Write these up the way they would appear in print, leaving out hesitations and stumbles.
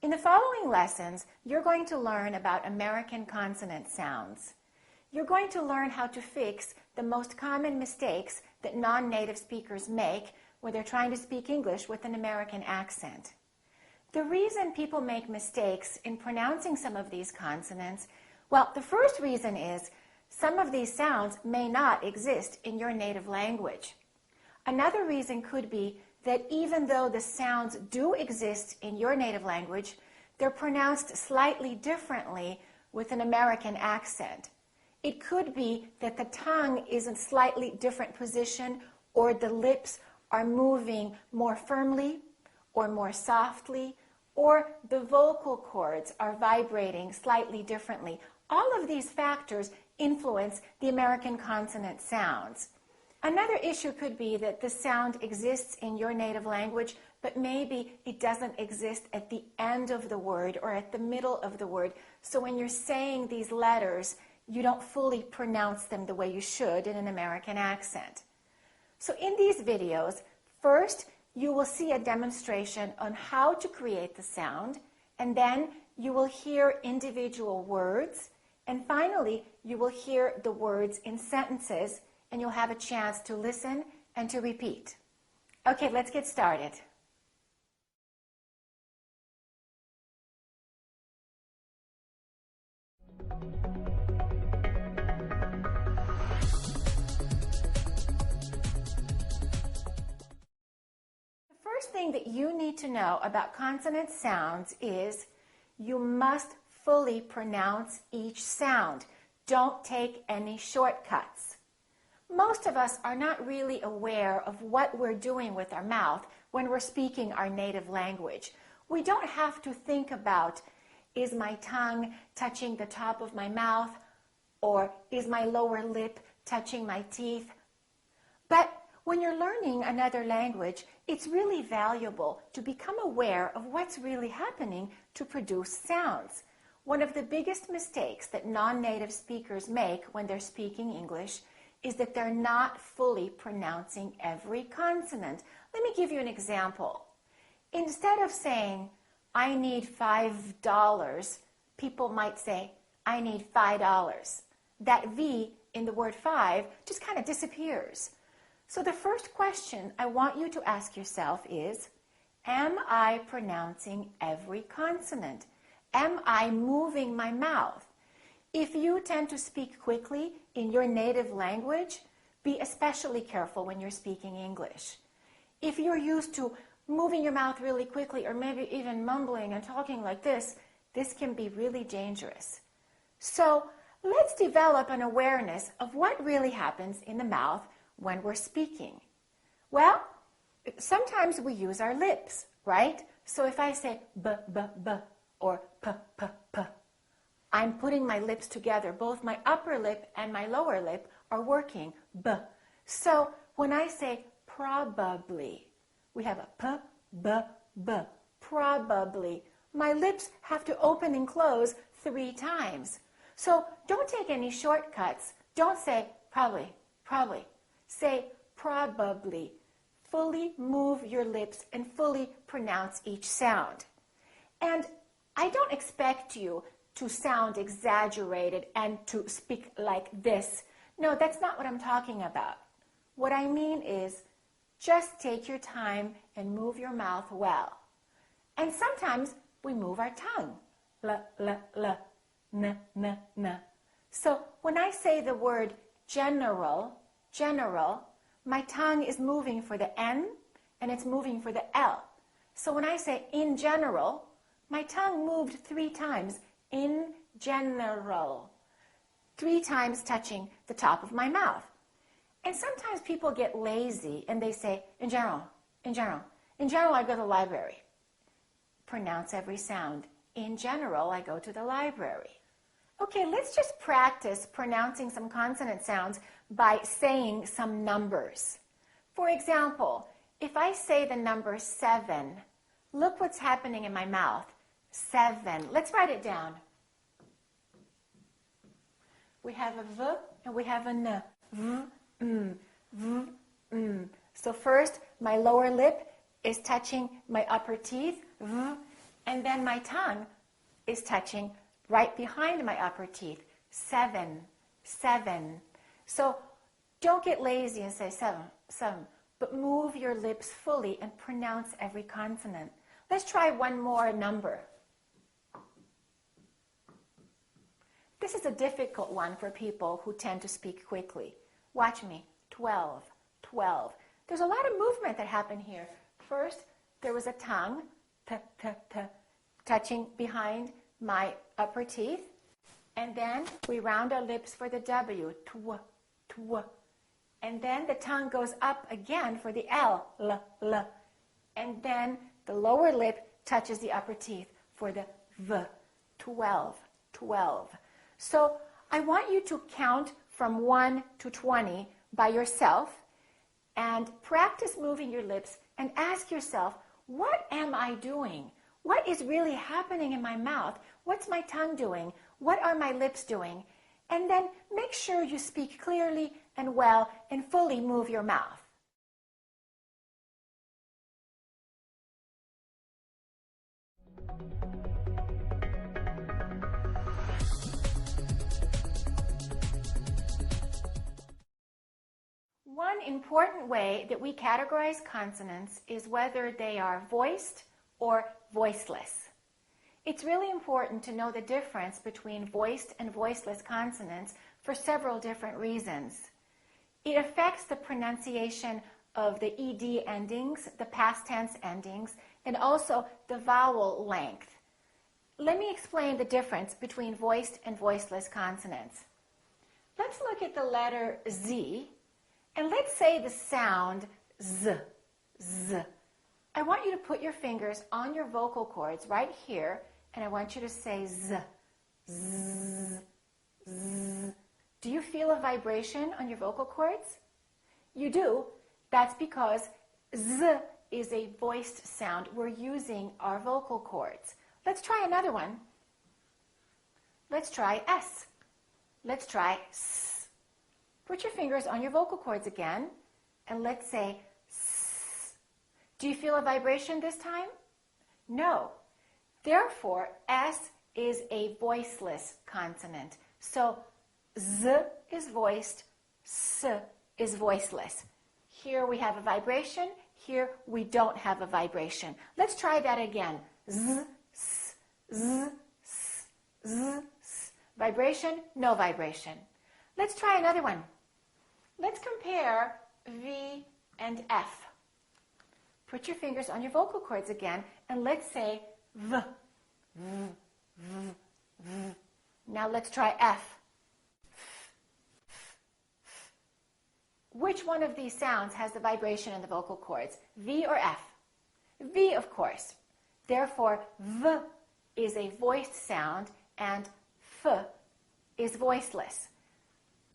In the following lessons, you're going to learn about American consonant sounds. You're going to learn how to fix the most common mistakes that non-native speakers make when they're trying to speak English with an American accent. The reason people make mistakes in pronouncing some of these consonants, well, the first reason is some of these sounds may not exist in your native language. Another reason could be that even though the sounds do exist in your native language, they're pronounced slightly differently with an American accent. It could be that the tongue is in a slightly different position, or the lips are moving more firmly or more softly, or the vocal cords are vibrating slightly differently. All of these factors influence the American consonant sounds. Another issue could be that the sound exists in your native language, but maybe it doesn't exist at the end of the word or at the middle of the word. So when you're saying these letters, you don't fully pronounce them the way you should in an American accent. So in these videos, first you will see a demonstration on how to create the sound, and then you will hear individual words, and finally you will hear the words in sentences, and you'll have a chance to listen and to repeat. Okay, let's get started. The first thing that you need to know about consonant sounds is you must fully pronounce each sound. Don't take any shortcuts. Most of us are not really aware of what we're doing with our mouth when we're speaking our native language. We don't have to think about, is my tongue touching the top of my mouth, or is my lower lip touching my teeth? But when you're learning another language, it's really valuable to become aware of what's really happening to produce sounds. One of the biggest mistakes that non-native speakers make when they're speaking English is that they're not fully pronouncing every consonant. Let me give you an example. Instead of saying, I need $5, people might say, I need $5. That V in the word five just kind of disappears. So the first question I want you to ask yourself is, am I pronouncing every consonant? Am I moving my mouth? If you tend to speak quickly in your native language, be especially careful when you're speaking English. If you're used to moving your mouth really quickly, or maybe even mumbling and talking like this can be really dangerous. So let's develop an awareness of what really happens in the mouth when we're speaking. Well, sometimes we use our lips, right? So if I say b, b, b, or p, p, p, I'm putting my lips together. Both my upper lip and my lower lip are working. B. So when I say probably, we have a p, b, b. Probably. My lips have to open and close 3 times. So don't take any shortcuts. Don't say probably, probably. Say probably. Fully move your lips and fully pronounce each sound. And I don't expect you to sound exaggerated and to speak like this. No, that's not what I'm talking about. What I mean is just take your time and move your mouth well. And sometimes we move our tongue. L, l, l, n, n, n. So when I say the word general, general, my tongue is moving for the N and it's moving for the L. So when I say in general, my tongue moved 3 times. In general. 3 times touching the top of my mouth. And sometimes people get lazy and they say, in general, in general. In general, I go to the library. Pronounce every sound. In general, I go to the library. Okay, let's just practice pronouncing some consonant sounds by saying some numbers. For example, if I say the number 7, look what's happening in my mouth. 7. Let's write it down. We have a V and we have a N. V, v, So first, my lower lip is touching my upper teeth. V, And then my tongue is touching right behind my upper teeth. 7, 7. So don't get lazy and say 7, 7, but move your lips fully and pronounce every consonant. Let's try one more number. This is a difficult one for people who tend to speak quickly. Watch me. 12, 12. There's a lot of movement that happened here. First, there was a tongue, t, t, t, touching behind my upper teeth. And then we round our lips for the W, tw, tw. And then the tongue goes up again for the L, l, l. And then the lower lip touches the upper teeth for the V, 12, 12. So I want you to count from 1 to 20 by yourself and practice moving your lips and ask yourself, what am I doing? What is really happening in my mouth? What's my tongue doing? What are my lips doing? And then make sure you speak clearly and well and fully move your mouth. One important way that we categorize consonants is whether they are voiced or voiceless. It's really important to know the difference between voiced and voiceless consonants for several different reasons. It affects the pronunciation of the ed endings, the past tense endings, and also the vowel length. Let me explain the difference between voiced and voiceless consonants. Let's look at the letter Z. And let's say the sound Z, Z. I want you to put your fingers on your vocal cords right here, and I want you to say Z, Z, Z. Do you feel a vibration on your vocal cords? You do. That's because Z is a voiced sound. We're using our vocal cords. Let's try another one. Let's try S. Let's try S. Put your fingers on your vocal cords again, and let's say S. Do you feel a vibration this time? No. Therefore, S is a voiceless consonant. So Z is voiced, S is voiceless. Here we have a vibration, here we don't have a vibration. Let's try that again. Z, S, Z, S, Z, S. Vibration, no vibration. Let's try another one. Let's compare V and F. Put your fingers on your vocal cords again, and let's say V. V, V, V. Now let's try F. Which one of these sounds has the vibration in the vocal cords, V or F? V, of course. Therefore, V is a voiced sound, and F is voiceless.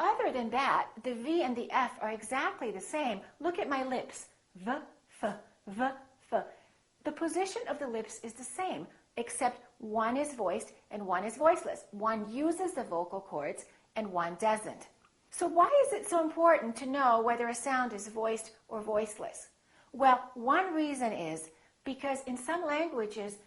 Other than that, the V and the F are exactly the same. Look at my lips. V, F, V, F. The position of the lips is the same, except one is voiced and one is voiceless. One uses the vocal cords and one doesn't. So why is it so important to know whether a sound is voiced or voiceless? Well, one reason is because in some languages,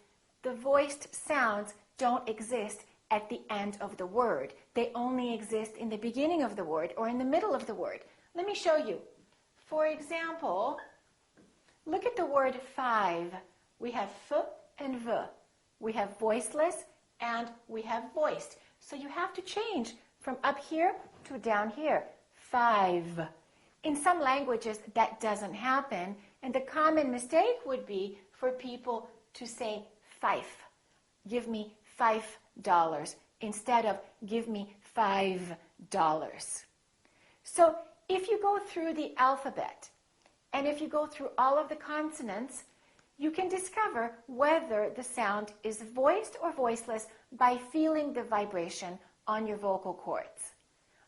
the voiced sounds don't exist at the end of the word. They only exist in the beginning of the word or in the middle of the word. Let me show you. For example, look at the word 5. We have F and V. We have voiceless and we have voiced. So you have to change from up here to down here. 5. In some languages, that doesn't happen, and the common mistake would be for people to say fife. Give me $5 instead of give me $5. So if you go through the alphabet and if you go through all of the consonants, you can discover whether the sound is voiced or voiceless by feeling the vibration on your vocal cords.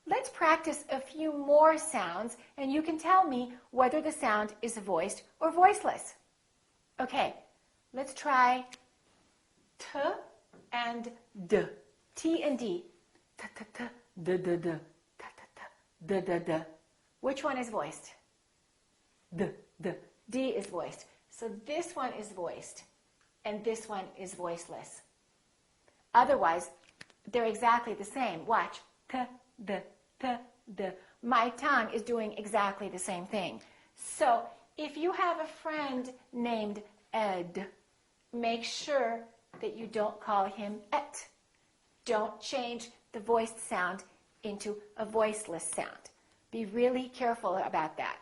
Let's practice a few more sounds and you can tell me whether the sound is voiced or voiceless. Okay, let's try T and D. T and D. T, t, t, d, d, d. T, t, t, d, d, d. Which one is voiced? D, D. D is voiced. So this one is voiced. and this one is voiceless. Otherwise, they're exactly the same. Watch. T, d, t, d. My tongue is doing exactly the same thing. So if you have a friend named Ed, make sure that you don't call him et. Don't change the voiced sound into a voiceless sound. Be really careful about that.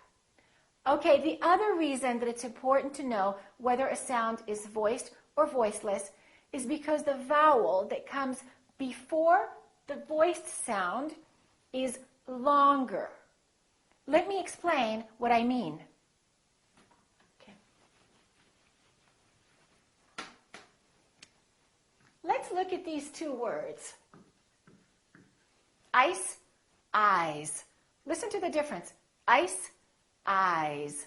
Okay, the other reason that it's important to know whether a sound is voiced or voiceless is because the vowel that comes before the voiced sound is longer. Let me explain what I mean. Okay. Let's look at these two words. Ice, eyes. Listen to the difference. Ice, eyes.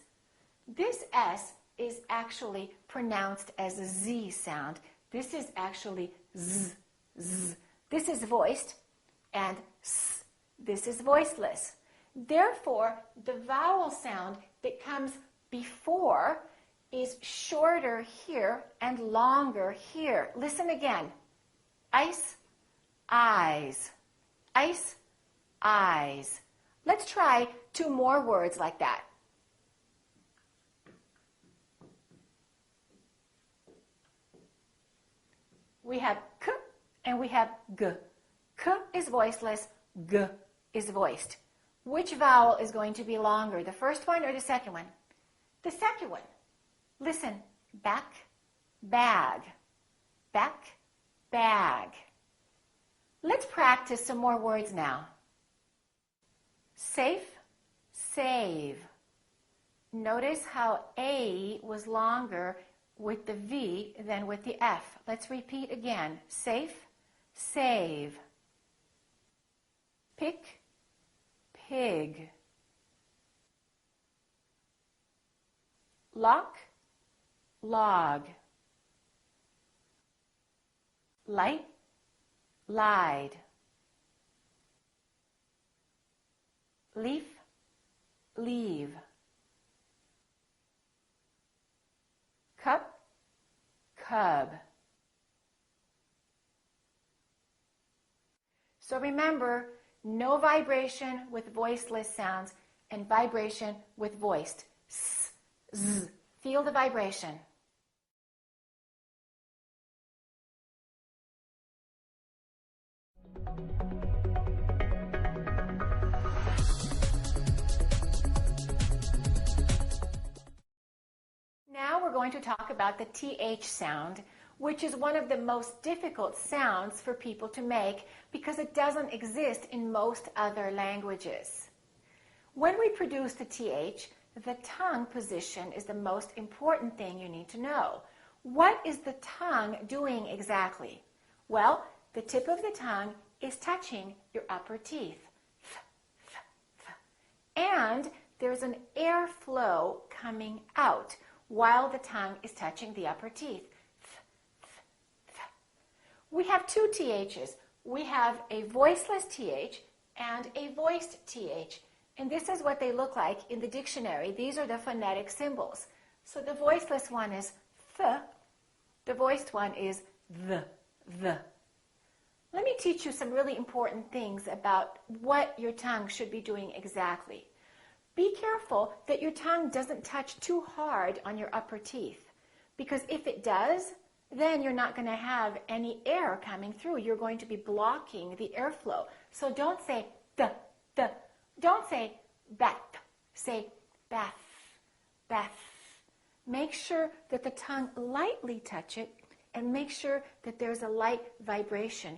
This S is actually pronounced as a Z sound. This is actually Z, Z. This is voiced, and S. This is voiceless. Therefore, the vowel sound that comes before is shorter here and longer here. Listen again. Ice, eyes. Ice, eyes. Let's try two more words like that. We have k and we have g. K is voiceless, g is voiced. Which vowel is going to be longer, the first one or the second one? The second one. Listen, back, bag. Back, bag. Let's practice some more words now. Safe, save. Notice how A was longer with the V than with the F. Let's repeat again. Safe, save. Pick, pig. Lock, log. Light, lied. Leaf, leave. Cup, cub. So remember, no vibration with voiceless sounds and vibration with voiced. S, z. Feel the vibration. Now we're going to talk about the TH sound, which is one of the most difficult sounds for people to make because it doesn't exist in most other languages. When we produce the TH, the tongue position is the most important thing you need to know. What is the tongue doing exactly? Well, the tip of the tongue is touching your upper teeth. And there's an airflow coming out while the tongue is touching the upper teeth. We have two THs. We have a voiceless TH and a voiced TH. And this is what they look like in the dictionary. These are the phonetic symbols. So the voiceless one is th. The voiced one is the. Let me teach you some really important things about what your tongue should be doing exactly. Be careful that your tongue doesn't touch too hard on your upper teeth, because if it does, then you're not going to have any air coming through. You're going to be blocking the airflow. So don't say the. Don't say bat. Say bath, bath. Make sure that the tongue lightly touch it, and make sure that there's a light vibration.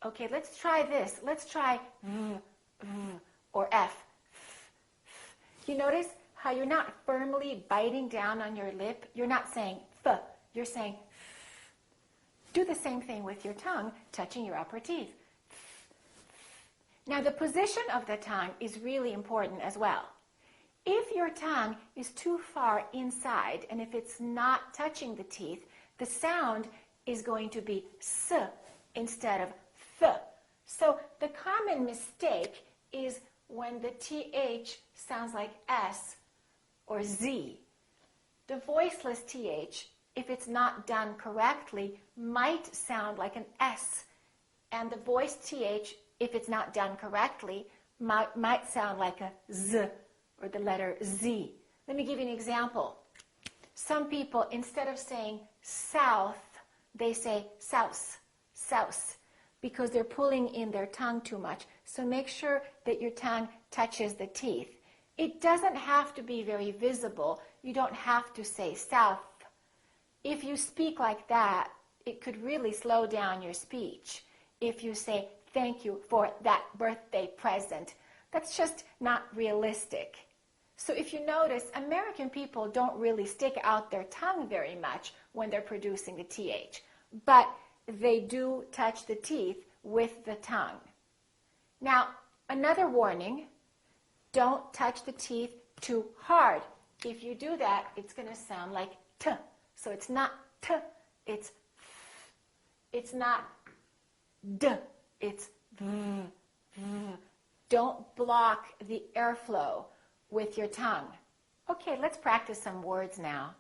Okay, let's try this. Let's try or F. You notice how you're not firmly biting down on your lip? You're not saying f, you're saying f. Do the same thing with your tongue touching your upper teeth. Now the position of the tongue is really important as well. If your tongue is too far inside and if it's not touching the teeth, the sound is going to be s instead of th. So the common mistake is when the TH sounds like S or Z. The voiceless TH, if it's not done correctly, might sound like an S. And the voiced TH, if it's not done correctly, might sound like a Z or the letter Z. Let me give you an example. Some people, instead of saying south, they say souse, souse, because they're pulling in their tongue too much. So make sure that your tongue touches the teeth. It doesn't have to be very visible. You don't have to say south. If you speak like that, it could really slow down your speech. If you say, thank you for that birthday present, that's just not realistic. So if you notice, American people don't really stick out their tongue very much when they're producing the TH, but they do touch the teeth with the tongue. Now, another warning, don't touch the teeth too hard. If you do that, it's going to sound like T. So it's not T, it's F. It's not D, it's V. Don't block the airflow with your tongue. Okay, let's practice some words now.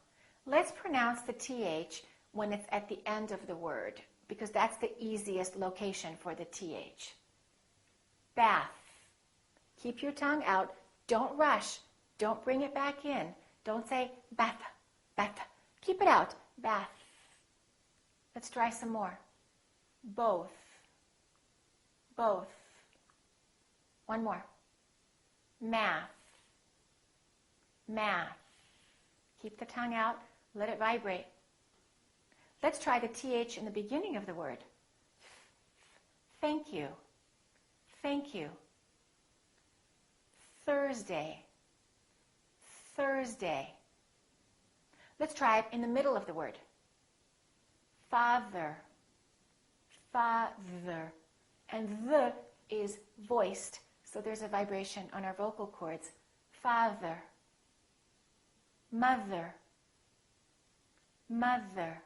Let's pronounce the TH when it's at the end of the word, because that's the easiest location for the TH. Bath. Keep your tongue out. Don't rush. Don't bring it back in. Don't say bath, bath. Keep it out. Bath. Let's try some more. Both. Both. One more. Math. Math. Keep the tongue out. Let it vibrate. Let's try the TH in the beginning of the word. Thank you. Thank you. Thursday. Thursday. Let's try it in the middle of the word. Father. Father. And the is voiced, so there's a vibration on our vocal cords. Father. Mother. Mother.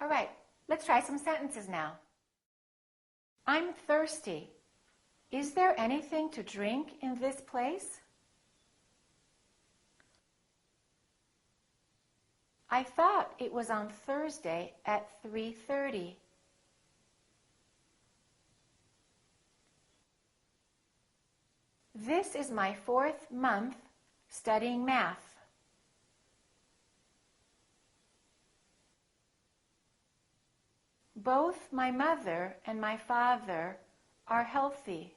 All right, let's try some sentences now. I'm thirsty. Is there anything to drink in this place? I thought it was on Thursday at 3:30. This is my 4th month studying math. Both my mother and my father are healthy.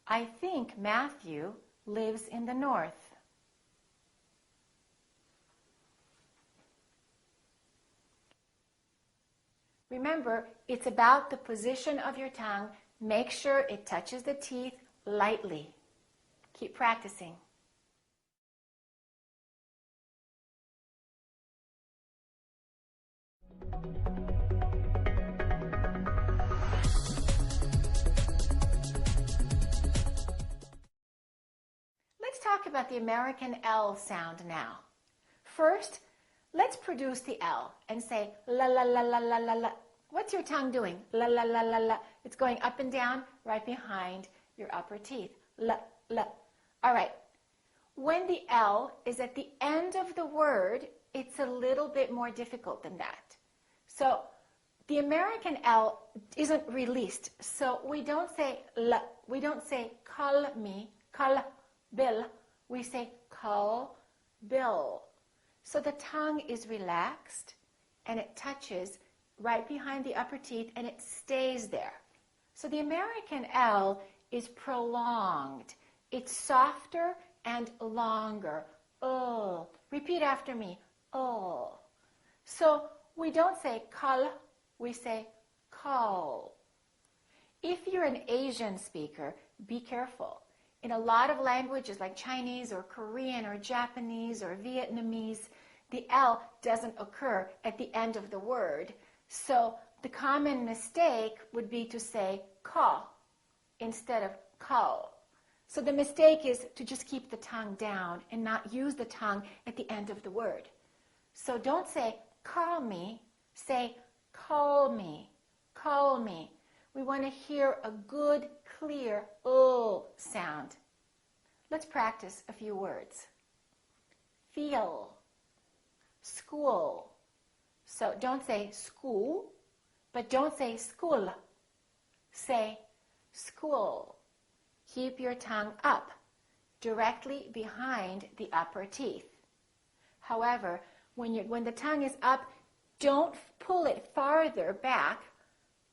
I think Matthew lives in the north. Remember, it's about the position of your tongue. Make sure it touches the teeth lightly. Keep practicing. Let's talk about the American L sound now. First, let's produce the L and say la la la la la la la. What's your tongue doing? La la la la la. It's going up and down right behind your upper teeth. La la. All right. When the L is at the end of the word, it's a little bit more difficult than that. So the American L isn't released. So we don't say la. We don't say call me, call Bill. We say call Bill. So the tongue is relaxed and it touches right behind the upper teeth and it stays there. So the American L is prolonged. It's softer and longer. Oh. Repeat after me. Oh. So we don't say call, we say call. If you're an Asian speaker, be careful. In a lot of languages like Chinese or Korean or Japanese or Vietnamese, the L doesn't occur at the end of the word. So the common mistake would be to say call instead of call. So the mistake is to just keep the tongue down and not use the tongue at the end of the word. So don't say call me, say call me, call me. We want to hear a good, clear sound. Let's practice a few words. Feel, school. So don't say school, but don't say school. Say school. Keep your tongue up, directly behind the upper teeth. However, when the tongue is up, don't pull it farther back.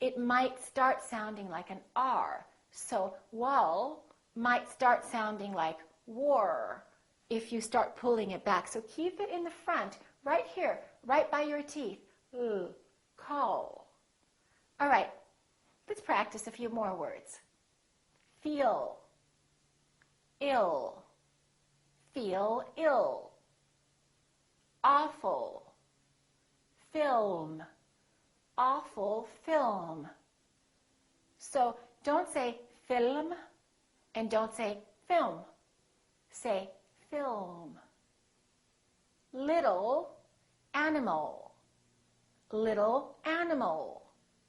It might start sounding like an R. So wall might start sounding like war if you start pulling it back. So keep it in the front, right here, right by your teeth. Call. All right, let's practice a few more words. Feel, ill, feel ill. Awful, film, awful film. So don't say film and don't say film. Say film. Little animal, little animal.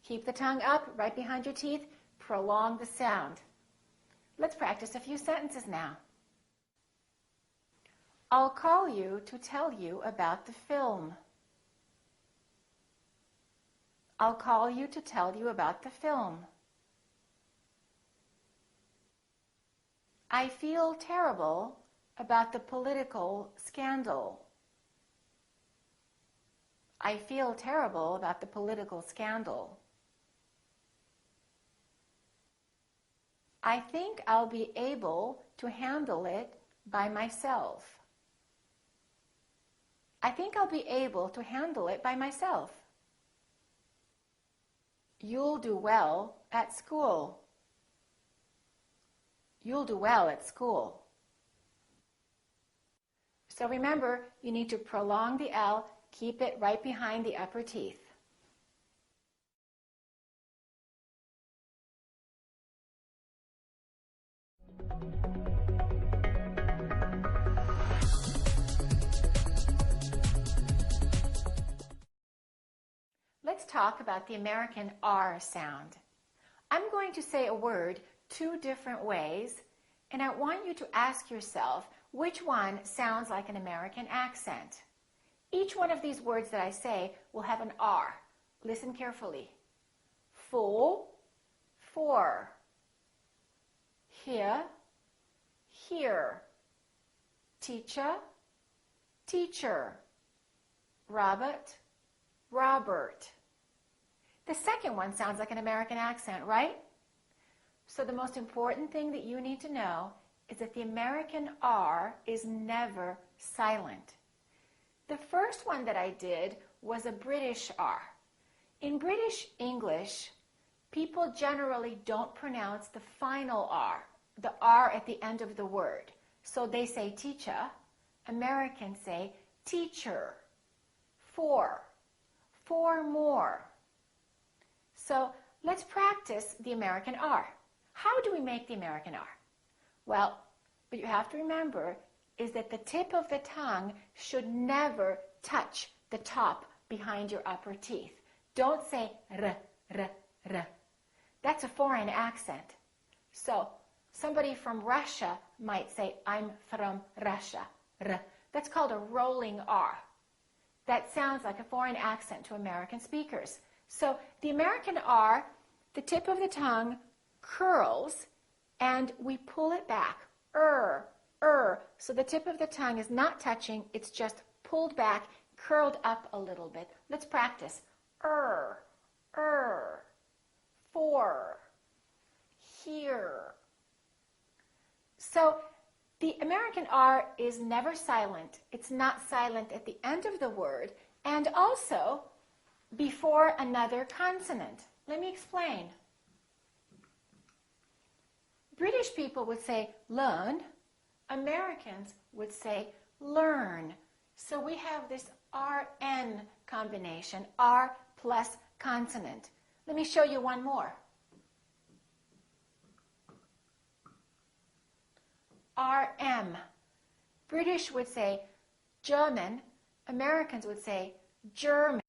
Keep the tongue up right behind your teeth. Prolong the sound. Let's practice a few sentences now. I'll call you to tell you about the film. I'll call you to tell you about the film. I feel terrible about the political scandal. I feel terrible about the political scandal. I think I'll be able to handle it by myself. I think I'll be able to handle it by myself. You'll do well at school. You'll do well at school. So remember, you need to prolong the L, keep it right behind the upper teeth. Let's talk about the American R sound. I'm going to say a word two different ways, and I want you to ask yourself which one sounds like an American accent. Each one of these words that I say will have an R. Listen carefully. Full, for. Here, here. Teacher, teacher. Robert, Robert. The second one sounds like an American accent, right? So the most important thing that you need to know is that the American R is never silent. The first one that I did was a British R. In British English, people generally don't pronounce the final R, the R at the end of the word. So they say teacher. Americans say teacher. For more. So let's practice the American R. How do we make the American R? Well, what you have to remember is that the tip of the tongue should never touch the top behind your upper teeth. Don't say r, r, r. That's a foreign accent. So somebody from Russia might say, I'm from Russia, r. That's called a rolling R. That sounds like a foreign accent to American speakers. So the American R, the tip of the tongue curls and we pull it back. So the tip of the tongue is not touching, it's just pulled back, curled up a little bit. Let's practice. For, here. So the American R is never silent. It's not silent at the end of the word and also before another consonant. Let me explain. British people would say learn. Americans would say learn. So we have this RN combination, R plus consonant. Let me show you one more. RM. British would say German. Americans would say German.